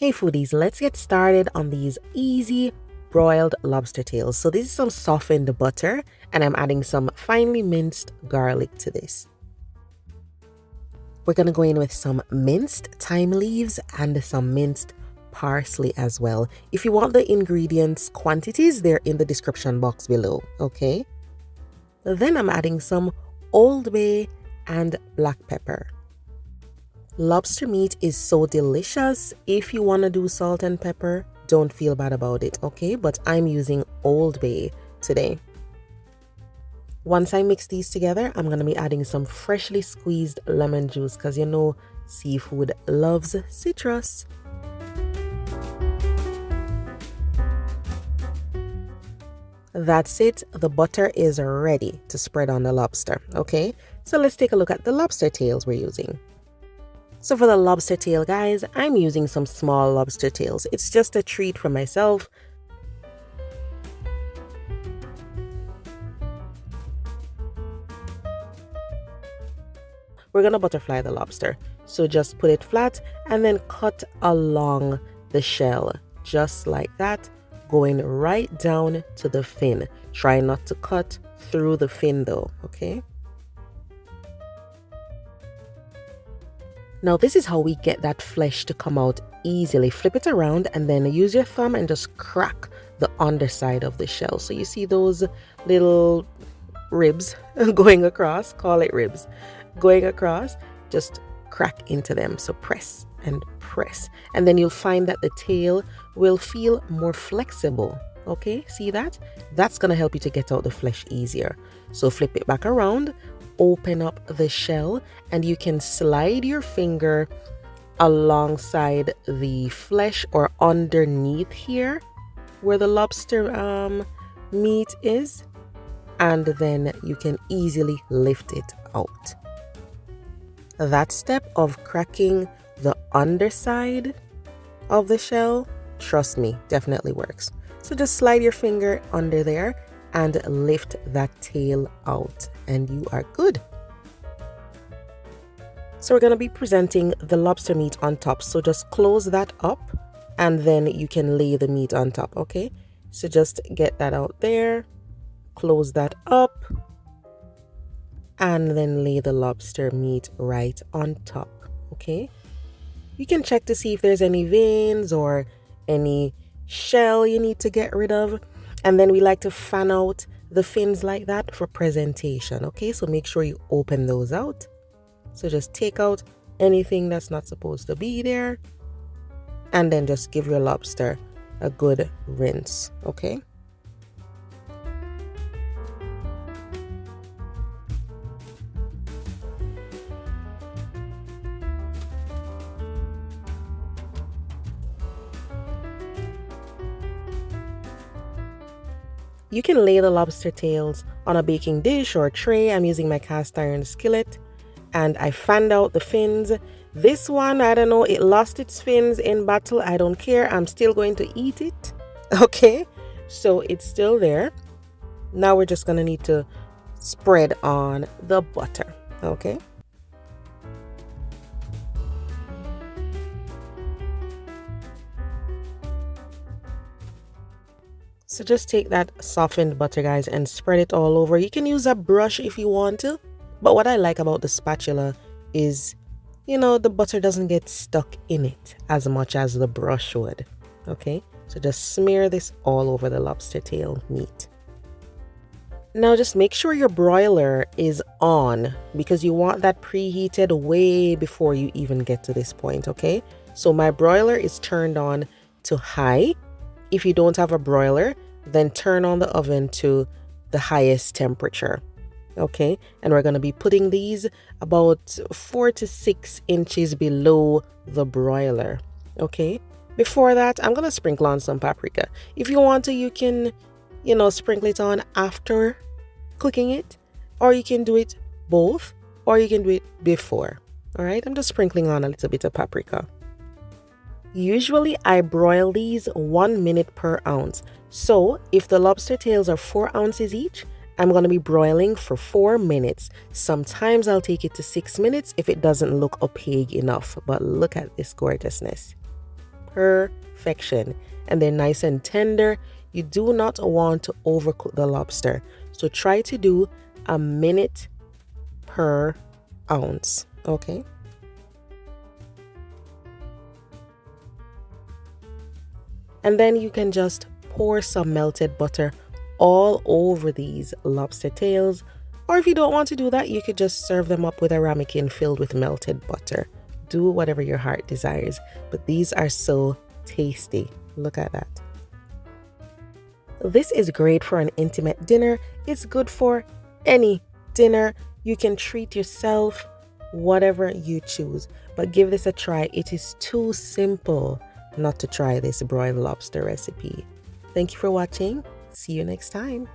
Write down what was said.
Hey foodies, let's get started on these easy broiled lobster tails. So this is some softened butter and I'm adding some finely minced garlic to this. We're going to go in with some minced thyme leaves and some minced parsley as well. If you want the ingredients quantities, they're in the description box below, okay? Then I'm adding some Old Bay and black pepper. Lobster meat is so delicious. If you want to do salt and pepper, don't feel bad about it, okay? But I'm using Old Bay today. Once I mix these together, I'm going to be adding some freshly squeezed lemon juice because you know seafood loves citrus. That's it. The butter is ready to spread on the lobster, okay? So let's take a look at the lobster tails we're using. So for the lobster tail, guys, I'm using some small lobster tails. It's just a treat for myself. We're gonna butterfly the lobster. So just put it flat and then cut along the shell, just like that, going right down to the fin. Try not to cut through the fin though, okay? Now this is how we get that flesh to come out easily. Flip it around and then use your thumb and just crack the underside of the shell. So you see those little ribs going across, call it ribs, going across, just crack into them. So press and press. And then you'll find that the tail will feel more flexible. Okay, see that? That's gonna help you to get out the flesh easier. So flip it back around, open up the shell, and you can slide your finger alongside the flesh or underneath here where the lobster meat is, and then you can easily lift it out. That step of cracking the underside of the shell, trust me, definitely works. So just slide your finger under there and lift that tail out and you are good. So we're going to be presenting the lobster meat on top. So just close that up and then you can lay the meat on top, okay? So just get that out there, close that up, and then lay the lobster meat right on top, okay? You can check to see if there's any veins or any shell you need to get rid of. And then we like to fan out the fins like that for presentation, okay? So make sure you open those out. So just take out anything that's not supposed to be there. And then just give your lobster a good rinse, okay? You can lay the lobster tails on a baking dish or tray. I'm using my cast iron skillet and I fanned out the fins. This one, I don't know, it lost its fins in battle. I don't care. I'm still going to eat it. Okay, so it's still there. Now we're just going to need to spread on the butter. Okay. So just take that softened butter, guys, and spread it all over. You can use a brush if you want to. But what I like about the spatula is, you know, the butter doesn't get stuck in it as much as the brush would. Okay, so just smear this all over the lobster tail meat. Now just make sure your broiler is on because you want that preheated way before you even get to this point, okay? So my broiler is turned on to high. If you don't have a broiler, then turn on the oven to the highest temperature. Okay, and we're going to be putting these about 4 to 6 inches below the broiler. Okay, before that, I'm going to sprinkle on some paprika. If you want to, you can, you know, sprinkle it on after cooking it, or you can do it both, or you can do it before. All right, I'm just sprinkling on a little bit of paprika. Usually I broil these 1 minute per ounce. So if the lobster tails are 4 ounces each, I'm going to be broiling for 4 minutes. Sometimes I'll take it to 6 minutes if it doesn't look opaque enough. But look at this gorgeousness. perfection. And they're nice and tender. You do not want to overcook the lobster. So try to do a minute per ounce, okay? And then you can just pour some melted butter all over these lobster tails. Or if you don't want to do that, you could just serve them up with a ramekin filled with melted butter. Do whatever your heart desires. But these are so tasty. Look at that. This is great for an intimate dinner. It's good for any dinner. You can treat yourself, whatever you choose. But give this a try. It is too simple not to try this broiled lobster recipe. Thank you for watching. See you next time.